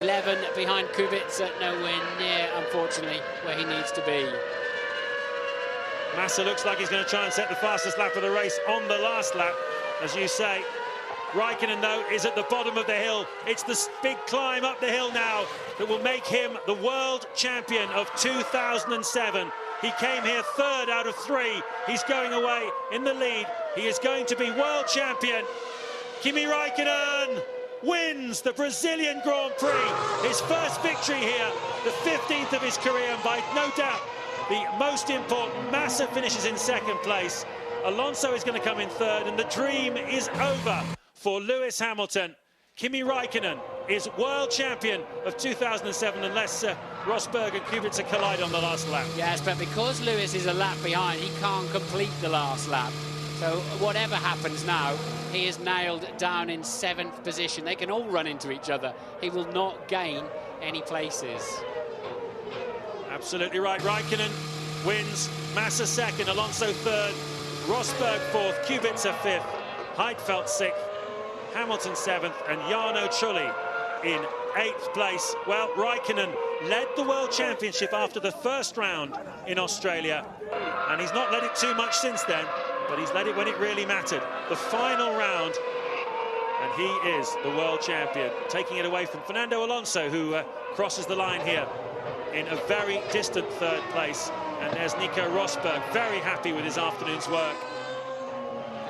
11 behind Kubica, nowhere near, unfortunately, where he needs to be. Massa looks like he's going to try and set the fastest lap of the race on the last lap, as you say. Raikkonen, though, is at the bottom of the hill. It's the big climb up the hill now that will make him the world champion of 2007. He came here third out of 3. He's going away in the lead. He is going to be world champion. Kimi Raikkonen wins the Brazilian Grand Prix. His first victory here, the 15th of his career, and by no doubt the most important. Massa finishes in second place. Alonso is going to come in third, and the dream is over for Lewis Hamilton. Kimi Raikkonen is world champion of 2007 unless Rosberg and Kubica collide on the last lap. Yes, but because Lewis is a lap behind, he can't complete the last lap. So whatever happens now, he is nailed down in 7th position. They can all run into each other. He will not gain any places. Absolutely right. Raikkonen wins. Massa second, Alonso third, Rosberg fourth, Kubica fifth, Heidfeld sixth, Hamilton 7th, and Jarno Trulli in 8th place. Well, Raikkonen led the World Championship after the first round in Australia, and he's not led it too much since then, but he's led it when it really mattered. The final round, and he is the World Champion, taking it away from Fernando Alonso, who crosses the line here in a very distant 3rd place. And there's Nico Rosberg, very happy with his afternoon's work.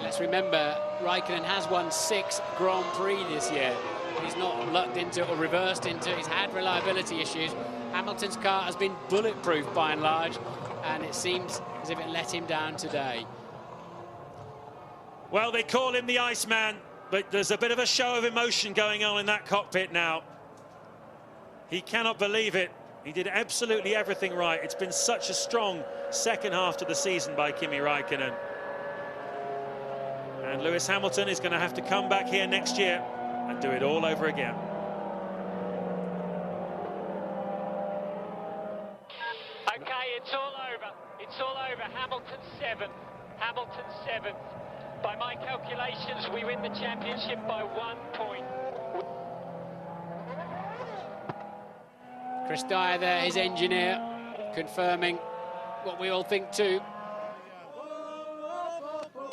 Let's remember, Raikkonen has won 6 Grand Prix this year. He's not lucked into it or reversed into it. He's had reliability issues. Hamilton's car has been bulletproof by and large, and it seems as if it let him down today. Well, they call him the Iceman, but there's a bit of a show of emotion going on in that cockpit now. He cannot believe it. He did absolutely everything right. It's been such a strong second half to the season by Kimi Raikkonen. And Lewis Hamilton is going to have to come back here next year and do it all over again. Okay, it's all over. It's all over. Hamilton 7th. Hamilton 7th. By my calculations, we win the championship by 1 point. Chris Dyer there, his engineer, confirming what we all think too.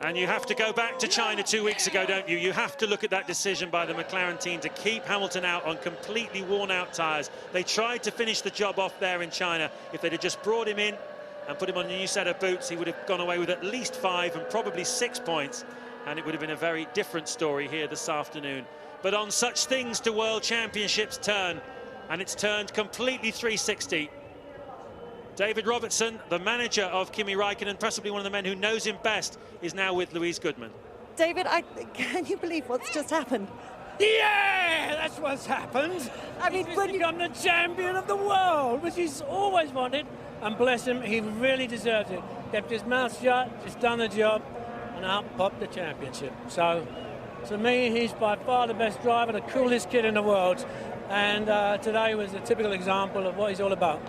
And you have to go back to China 2 weeks ago, don't you? You have to look at that decision by the McLaren team to keep Hamilton out on completely worn-out tyres. They tried to finish the job off there in China. If they'd have just brought him in and put him on a new set of boots, he would have gone away with at least 5 and probably 6 points, and it would have been a very different story here this afternoon. But on such things do World Championships turn, and it's turned completely 360. David Robertson, the manager of Kimi Raikkonen, possibly one of the men who knows him best, is now with Louise Goodman. David, can you believe what's just happened? Yeah, that's what's happened. I mean, he's when become the champion of the world, which he's always wanted. And bless him, he really deserves it. Kept his mouth shut, just done the job, and out popped the championship. So, to me, he's by far the best driver, the coolest kid in the world. And today was a typical example of what he's all about.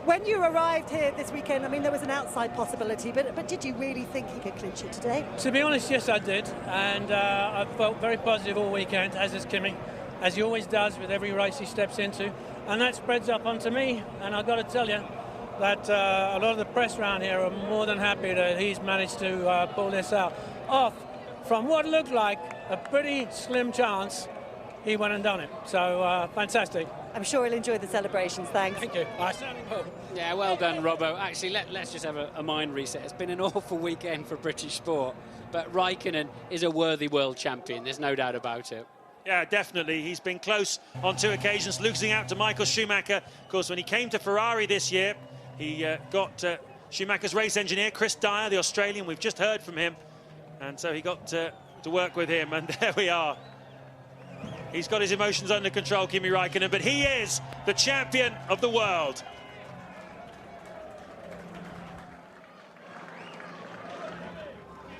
When you arrived here this weekend, I mean, there was an outside possibility, but did you really think he could clinch it today? To be honest, yes, I did. And I felt very positive all weekend, as is Kimi, as he always does with every race he steps into. And that spreads up onto me. And I've got to tell you that a lot of the press around here are more than happy that he's managed to pull this out. Off from what looked like a pretty slim chance, he went and done it. So, fantastic. I'm sure he'll enjoy the celebrations. Thanks. Thank you. I certainly will. Yeah, well done, Robbo. Actually, let's just have a mind reset. It's been an awful weekend for British sport, but Raikkonen is a worthy world champion. There's no doubt about it. Yeah, definitely. He's been close on 2 occasions, losing out to Michael Schumacher. Of course, when he came to Ferrari this year, he got Schumacher's race engineer, Chris Dyer, the Australian. We've just heard from him. And so he got to work with him, and there we are. He's got his emotions under control, Kimi Raikkonen, but he is the champion of the world.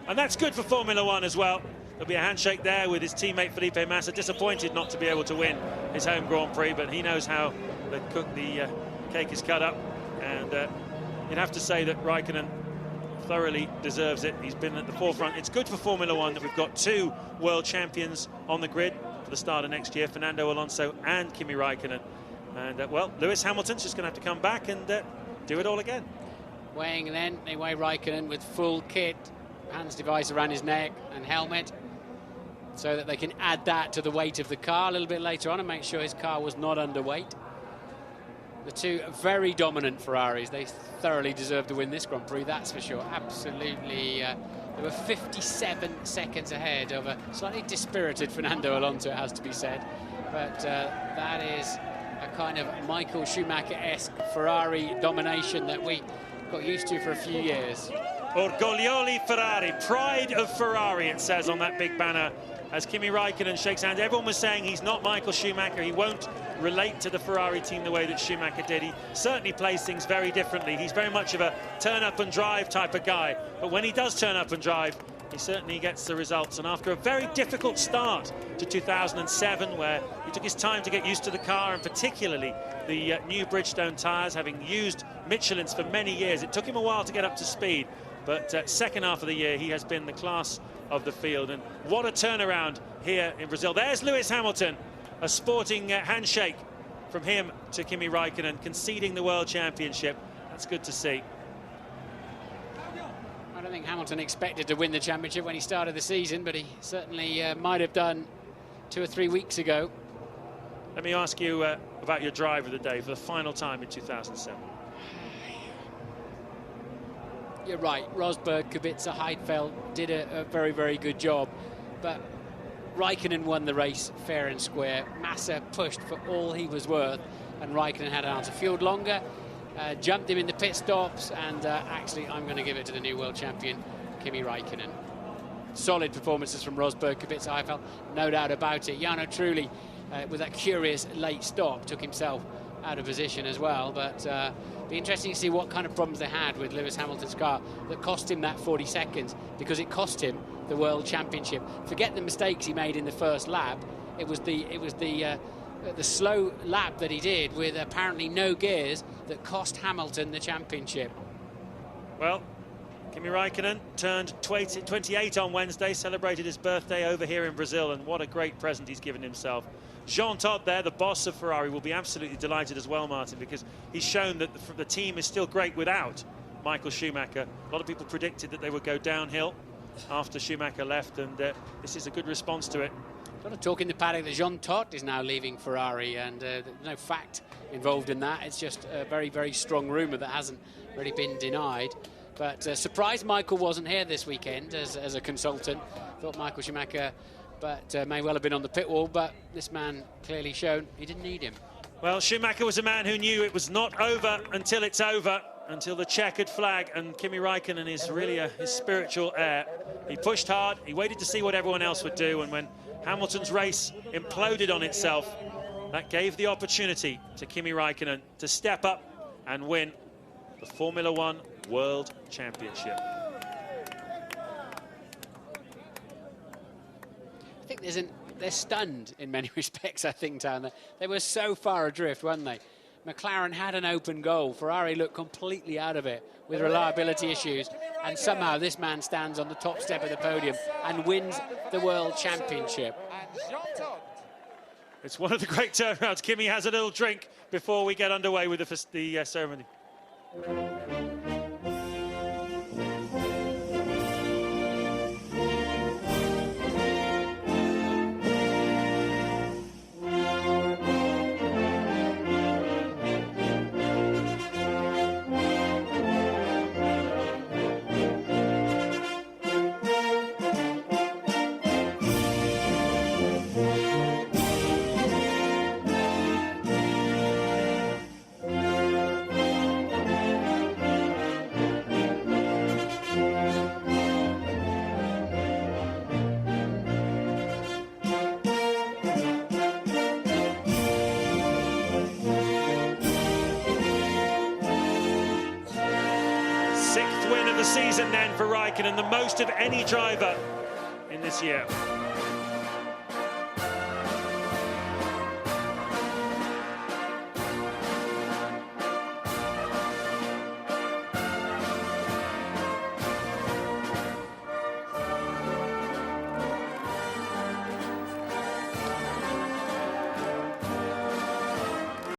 And that's good for Formula One as well. There'll be a handshake there with his teammate Felipe Massa, disappointed not to be able to win his home Grand Prix, but he knows how the cake is cut up. And you'd have to say that Raikkonen thoroughly deserves it. He's been at the forefront. It's good for Formula One that we've got 2 world champions on the grid for the the start of next year, Fernando Alonso and Kimi Raikkonen. And, well, Lewis Hamilton's just going to have to come back and do it all again. Weighing then, they weigh Raikkonen with full kit, hands device around his neck and helmet, so that they can add that to the weight of the car a little bit later on and make sure his car was not underweight. The two very dominant Ferraris, they thoroughly deserve to win this Grand Prix, that's for sure. Absolutely, they were 57 seconds ahead of a slightly dispirited Fernando Alonso, it has to be said. But that is a kind of Michael Schumacher-esque Ferrari domination that we got used to for a few years. Orgoglioli Ferrari, pride of Ferrari, it says on that big banner, as Kimi Raikkonen shakes hands. Everyone was saying he's not Michael Schumacher, he won't relate to the Ferrari team the way that Schumacher did. He certainly plays things very differently. He's very much of a turn up and drive type of guy, but when he does turn up and drive, he certainly gets the results. And after a very difficult start to 2007, where he took his time to get used to the car, and particularly the new Bridgestone tyres, having used Michelin's for many years, it took him a while to get up to speed. But second half of the year, he has been the class of the field. And what a turnaround here in Brazil. There's Lewis Hamilton, a sporting handshake from him to Kimi Raikkonen, conceding the World Championship. That's good to see. I don't think Hamilton expected to win the championship when he started the season, but he certainly might have done 2 or 3 weeks ago. Let me ask you about your drive of the day for the final time in 2007. You're right, Rosberg, Kubica, Heidfeld did a very, very good job, but Raikkonen won the race fair and square. Massa pushed for all he was worth, and Raikkonen had an answer. Fueled longer, jumped him in the pit stops, and actually I'm going to give it to the new world champion, Kimi Raikkonen. Solid performances from Rosberg, Kubica, Heidfeld, no doubt about it. Jarno Trulli, with that curious late stop, took himself out of position as well, but be interesting to see what kind of problems they had with Lewis Hamilton's car that cost him that 40 seconds, because it cost him the World Championship. Forget the mistakes he made in the first lap. It was the slow lap that he did with apparently no gears that cost Hamilton the championship. Well, Kimi Raikkonen turned 28 on Wednesday, celebrated his birthday over here in Brazil, and what a great present he's given himself. Jean Todt there, the boss of Ferrari, will be absolutely delighted as well, Martin, because he's shown that the team is still great without Michael Schumacher. A lot of people predicted that they would go downhill after Schumacher left, and this is a good response to it. A lot of talk in the paddock that Jean Todt is now leaving Ferrari, and there's no fact involved in that. It's just a very, very strong rumour that hasn't really been denied. But surprised Michael wasn't here this weekend as a consultant. Thought Michael Schumacher may well have been on the pit wall, but this man clearly shown he didn't need him. Well, Schumacher was a man who knew it was not over until it's over, until the checkered flag, and Kimi Raikkonen is really his spiritual heir. He pushed hard, he waited to see what everyone else would do, and when Hamilton's race imploded on itself, that gave the opportunity to Kimi Raikkonen to step up and win the Formula One World Championship. I think they're stunned in many respects, I think, down there. They were so far adrift, weren't they? McLaren had an open goal. Ferrari looked completely out of it with reliability issues. And somehow this man stands on the top step of the podium and wins the World Championship. It's one of the great turnarounds. Kimi has a little drink before we get underway with the ceremony. Season then for Raikkonen, the most of any driver in this year.